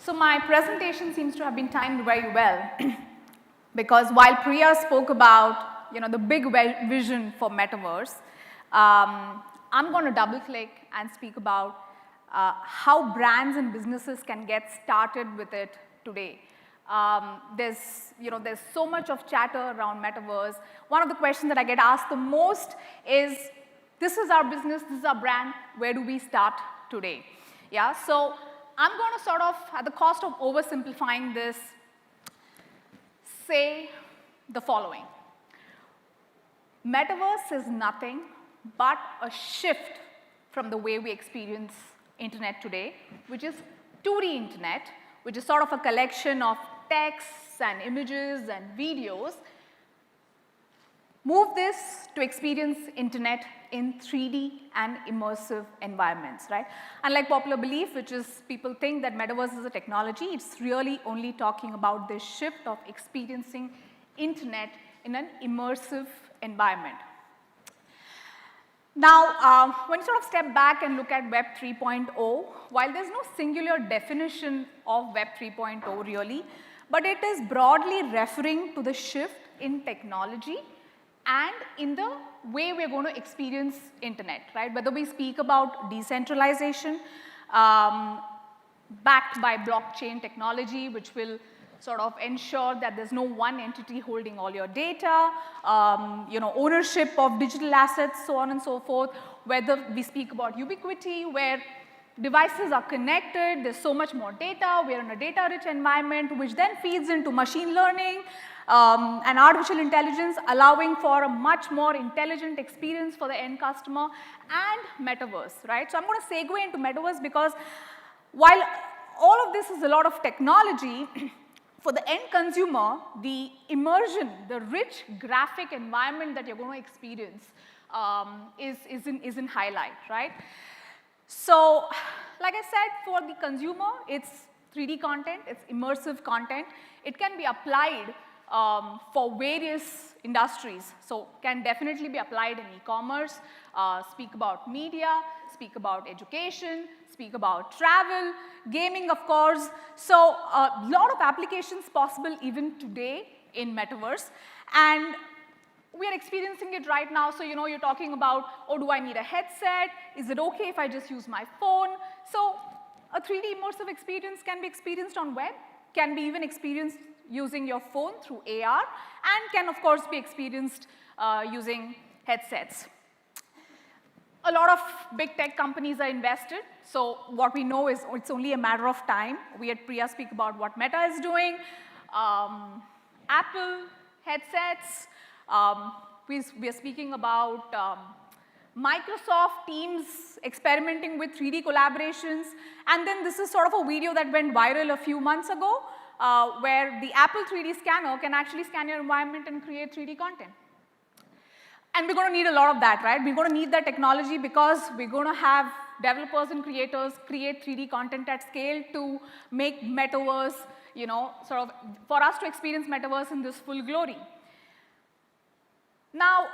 So my presentation seems to have been timed very well because while Priya spoke about the big vision for Metaverse, I'm going to double click and speak about how brands and businesses can get started with it today. There's so much of chatter around Metaverse. One of the questions that I get asked the most is, this is our business, this is our brand, where do we start today? Yeah, so I'm going to sort of, at the cost of oversimplifying this, say the following. Metaverse is nothing but a shift from the way we experience internet today, which is 2D internet, which is sort of a collection of texts and images and videos. Move this to experience internet in 3D and immersive environments, right? Unlike popular belief, which is people think that Metaverse is a technology, it's really only talking about this shift of experiencing internet in an immersive environment. Now, when you sort of step back and look at Web 3.0, while there's no singular definition of Web 3.0 really, but it is broadly referring to the shift in technology and in the way we're going to experience internet, right? Whether we speak about decentralization, backed by blockchain technology, which will sort of ensure that there's no one entity holding all your data, ownership of digital assets, so on and so forth. Whether we speak about ubiquity, where devices are connected, there's so much more data, we're in a data-rich environment, which then feeds into machine learning and artificial intelligence, allowing for a much more intelligent experience for the end customer, and Metaverse, right? So I'm going to segue into Metaverse because while all of this is a lot of technology, for the end consumer, the immersion, the rich graphic environment that you're going to experience is in highlight, right? So, like I said, for the consumer, it's 3D content, it's immersive content. It can be applied for various industries. So, can definitely be applied in e-commerce, speak about media, speak about education, speak about travel, gaming, of course. So, a lot of applications possible even today in Metaverse. And we are experiencing it right now. So, you're talking about, oh, do I need a headset? Is it okay if I just use my phone? So, a 3D immersive experience can be experienced on web, can be even experienced using your phone through AR, and can, of course, be experienced using headsets. A lot of big tech companies are invested. So, what we know is it's only a matter of time. We at Priya speak about what Meta is doing, Apple headsets. We are speaking about Microsoft Teams experimenting with 3D collaborations. And then this is sort of a video that went viral a few months ago, where the Apple 3D scanner can actually scan your environment and create 3D content. And we're going to need a lot of that, right? We're going to need that technology because we're going to have developers and creators create 3D content at scale to make Metaverse, sort of for us to experience Metaverse in this full glory. Now,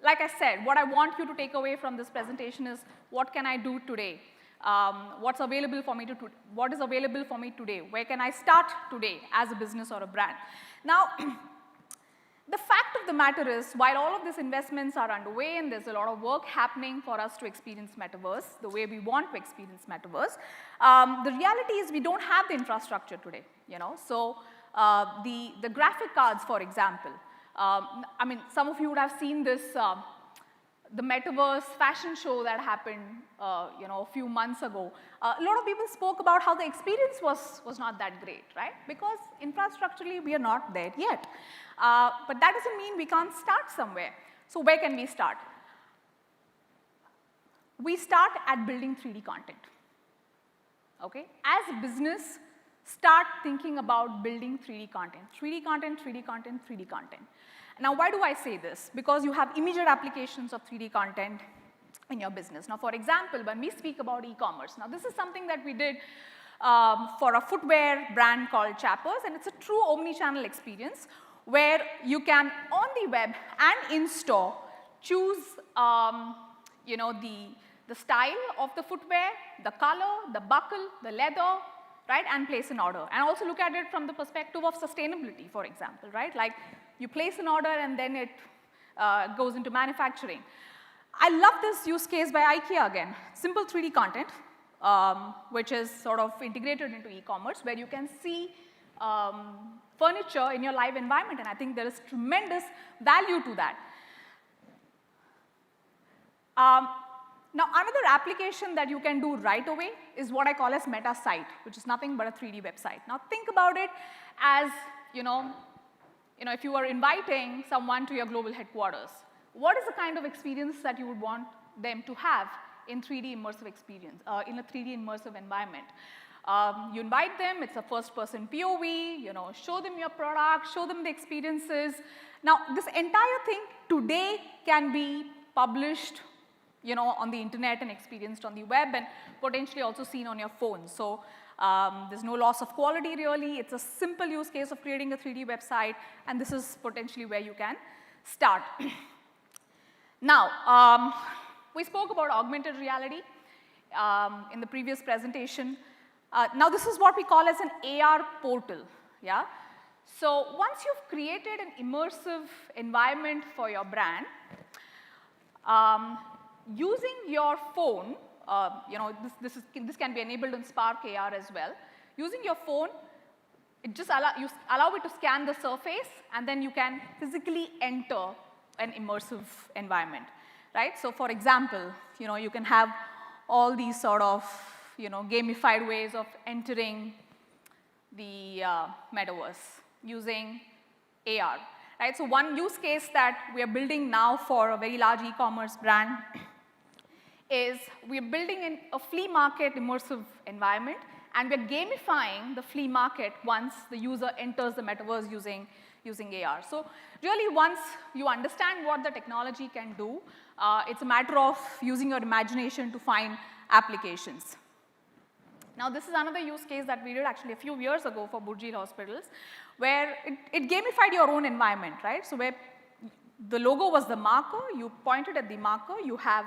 like I said, what I want you to take away from this presentation is, what can I do today? What is available for me today? Where can I start today as a business or a brand? Now, the fact of the matter is, while all of these investments are underway and there's a lot of work happening for us to experience Metaverse the way we want to experience Metaverse, the reality is we don't have the infrastructure today, So, the graphic cards, for example, I mean, some of you would have seen this, the Metaverse fashion show that happened, a few months ago. A lot of people spoke about how the experience was not that great, right? Because infrastructurally, we are not there yet. But that doesn't mean we can't start somewhere. So where can we start? We start at building 3D content, okay? As a business, start thinking about building 3D content. 3D content, 3D content, 3D content. Now, why do I say this? Because you have immediate applications of 3D content in your business. Now, for example, when we speak about e-commerce, now this is something that we did for a footwear brand called Chappers, and it's a true omni-channel experience where you can, on the web and in-store, choose the style of the footwear, the color, the buckle, the leather, right, and place an order. And also look at it from the perspective of sustainability, for example, right? Like you place an order and then it goes into manufacturing. I love this use case by IKEA again. Simple 3D content, which is sort of integrated into e-commerce, where you can see furniture in your live environment, and I think there is tremendous value to that. Now, another application that you can do right away is what I call as meta site, which is nothing but a 3D website. Now, think about it as, if you are inviting someone to your global headquarters, what is the kind of experience that you would want them to have in 3D immersive experience, in a 3D immersive environment? You invite them, it's a first-person POV, show them your product, show them the experiences. Now, this entire thing today can be published on the internet and experienced on the web and potentially also seen on your phone. So there's no loss of quality really. It's a simple use case of creating a 3D website, and this is potentially where you can start. Now, we spoke about augmented reality in the previous presentation. Now, this is what we call as an AR portal, yeah? So once you've created an immersive environment for your brand, using your phone, this can be enabled in Spark AR as well. Using your phone, it just allow it to scan the surface, and then you can physically enter an immersive environment, right? So for example, you can have all these sort of, gamified ways of entering the metaverse using AR, right? So one use case that we are building now for a very large e-commerce brand is we are building in a flea market immersive environment, and we are gamifying the flea market once the user enters the metaverse using AR. So really, once you understand what the technology can do, it's a matter of using your imagination to find applications. Now, this is another use case that we did actually a few years ago for Burjeel Hospitals, where it gamified your own environment, right? So where the logo was the marker, you pointed at the marker, you have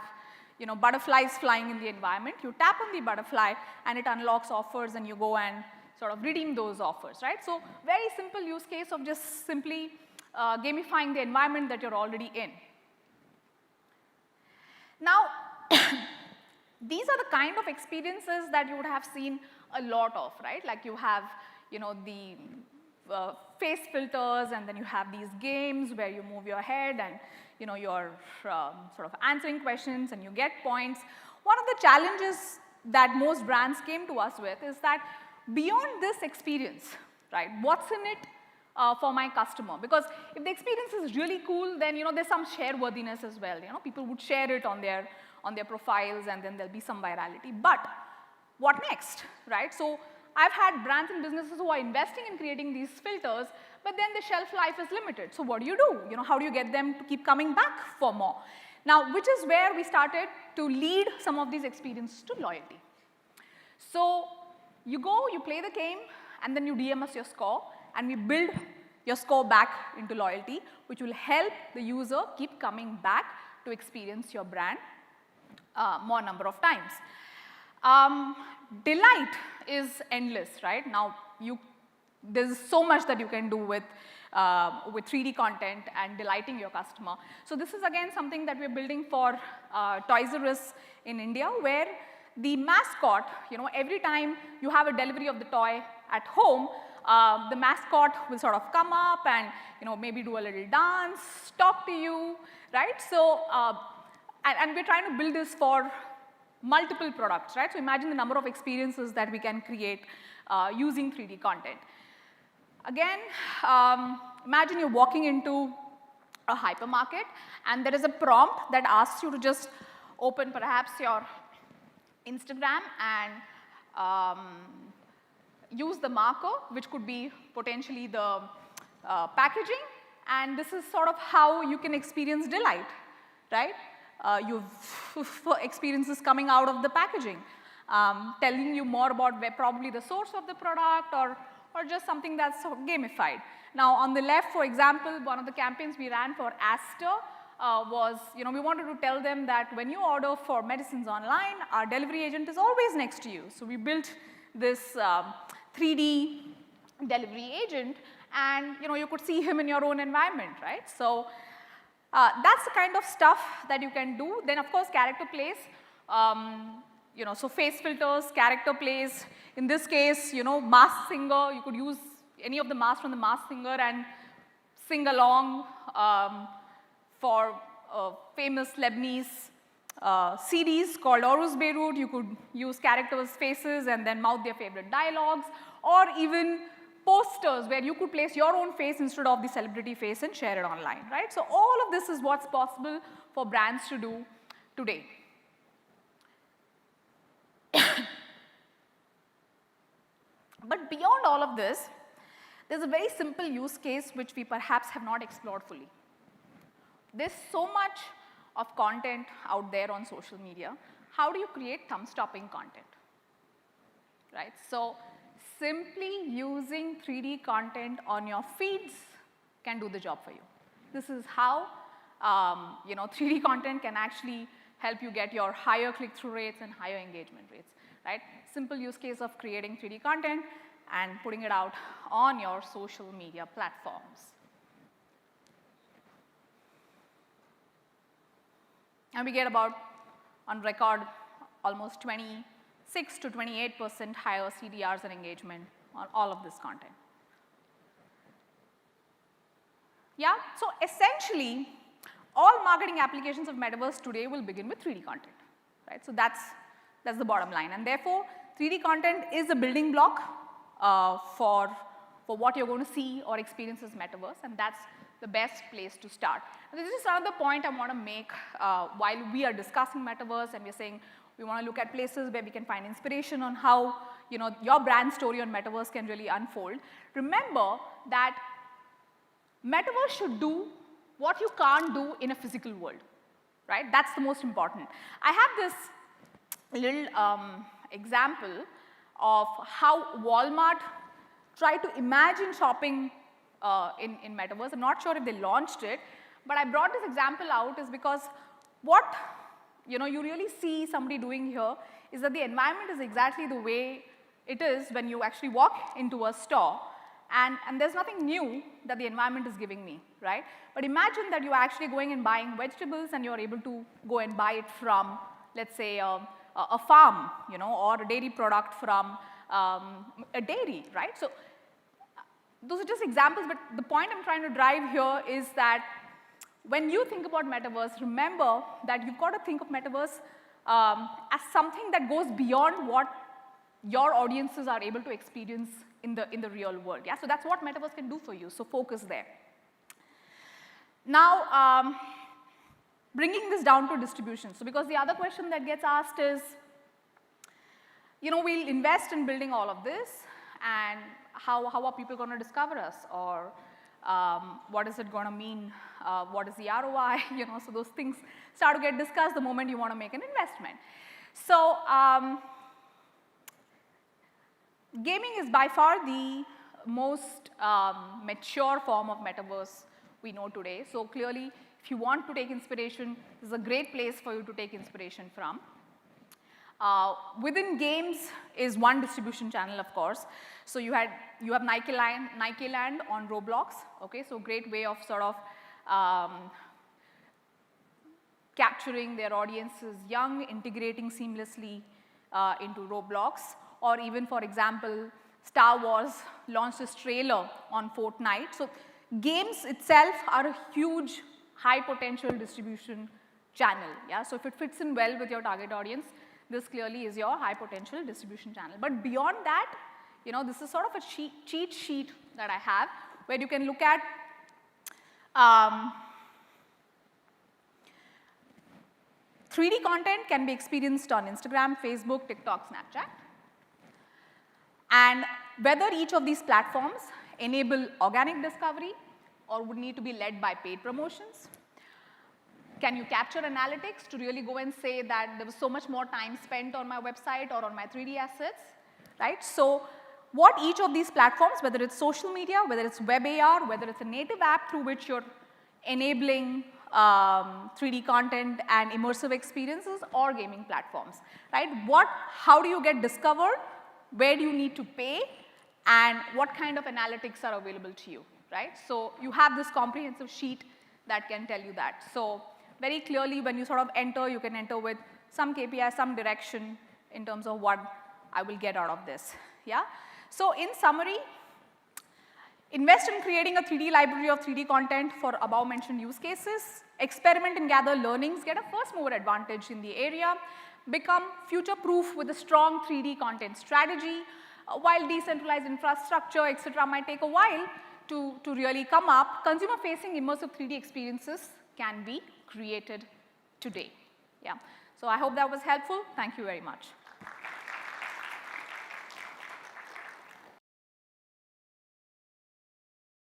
butterflies flying in the environment, you tap on the butterfly and it unlocks offers and you go and sort of redeem those offers, right? So very simple use case of just simply gamifying the environment that you're already in. Now, these are the kind of experiences that you would have seen a lot of, right? Like you have, the face filters, and then you have these games where you move your head and, you're sort of answering questions and you get points. One of the challenges that most brands came to us with is that beyond this experience, right, what's in it for my customer? Because if the experience is really cool, then, there's some share-worthiness as well. People would share it on their profiles, and then there'll be some virality. But what next, right? So I've had brands and businesses who are investing in creating these filters, but then the shelf life is limited. So what do? How do you get them to keep coming back for more? Now, which is where we started to lead some of these experiences to loyalty. So you go, you play the game, and then you DM us your score, and we build your score back into loyalty, which will help the user keep coming back to experience your brand more number of times. Delight is endless, right? Now, there's so much that you can do with 3D content and delighting your customer. So this is again something that we're building for Toys R Us in India, where the mascot, every time you have a delivery of the toy at home, the mascot will sort of come up and, maybe do a little dance, talk to you, right? So, and we're trying to build this for multiple products, right? So imagine the number of experiences that we can create using 3D content. Again, imagine you're walking into a hypermarket and there is a prompt that asks you to just open perhaps your Instagram and use the marker, which could be potentially the packaging, and this is sort of how you can experience delight, right? You've experiences coming out of the packaging, telling you more about probably the source of the product or just something that's sort of gamified. Now, on the left, for example, one of the campaigns we ran for Aster was, we wanted to tell them that when you order for medicines online, our delivery agent is always next to you. So we built this 3D delivery agent, and you could see him in your own environment, right? So that's the kind of stuff that you can do. Then of course character plays, so face filters, character plays. In this case, Masked Singer, you could use any of the masks from the Masked Singer and sing along for famous Lebanese series called Orus Beirut. You could use characters' faces and then mouth their favorite dialogues, or even posters where you could place your own face instead of the celebrity face and share it online, right? So all of this is what's possible for brands to do today. But beyond all of this, there's a very simple use case which we perhaps have not explored fully. There's so much of content out there on social media. How do you create thumb-stopping content, right? So simply using 3D content on your feeds can do the job for you. This is how 3D content can actually help you get your higher click-through rates and higher engagement rates, right? Simple use case of creating 3D content and putting it out on your social media platforms. And we get about, on record, almost 26 to 28% higher CDRs and engagement on all of this content. Yeah, so essentially, all marketing applications of Metaverse today will begin with 3D content, right? So that's the bottom line. And therefore, 3D content is a building block for what you're going to see or experience as Metaverse, and that's the best place to start. And this is another point I want to make while we are discussing Metaverse and we're saying we want to look at places where we can find inspiration on how your brand story on Metaverse can really unfold. Remember that Metaverse should do what you can't do in a physical world, right? That's the most important. I have this little example of how Walmart tried to imagine shopping in Metaverse. I'm not sure if they launched it, but I brought this example out is because what you really see somebody doing here is that the environment is exactly the way it is when you actually walk into a store, and there's nothing new that the environment is giving me, right? But imagine that you're actually going and buying vegetables and you're able to go and buy it from, let's say, a farm, or a dairy product from a dairy, right? So those are just examples, but the point I'm trying to drive here is that when you think about Metaverse, remember that you've got to think of Metaverse as something that goes beyond what your audiences are able to experience in the real world. Yeah? So that's what Metaverse can do for you, so focus there. Now, bringing this down to distribution. So because the other question that gets asked is, we'll invest in building all of this, and how are people going to discover us, or what is it going to mean, what is the ROI, so those things start to get discussed the moment you want to make an investment. So gaming is by far the most mature form of Metaverse we know today. So clearly, if you want to take inspiration, this is a great place for you to take inspiration from. Within games is one distribution channel, of course. So you have Nike Land on Roblox, okay? So great way of sort of capturing their audiences young, integrating seamlessly into Roblox. Or even, for example, Star Wars launched its trailer on Fortnite. So games itself are a huge, high potential distribution channel. Yeah? So if it fits in well with your target audience, this clearly is your high potential distribution channel. But beyond that, this is sort of a cheat sheet that I have where you can look at 3D content can be experienced on Instagram, Facebook, TikTok, Snapchat. And whether each of these platforms enable organic discovery or would need to be led by paid promotions. Can you capture analytics to really go and say that there was so much more time spent on my website or on my 3D assets, right? So what each of these platforms, whether it's social media, whether it's web AR, whether it's a native app through which you're enabling 3D content and immersive experiences, or gaming platforms, right? How do you get discovered? where do you need to pay, and what kind of analytics are available to you, right? So you have this comprehensive sheet that can tell you that. So very clearly when you sort of enter, you can enter with some KPI, some direction in terms of what I will get out of this, yeah? So in summary, invest in creating a 3D library of 3D content for above mentioned use cases, experiment and gather learnings, get a first mover advantage in the area, become future proof with a strong 3D content strategy. While decentralized infrastructure, etc. might take a while to really come up, consumer facing immersive 3D experiences can be created today. Yeah. So I hope that was helpful. Thank you very much.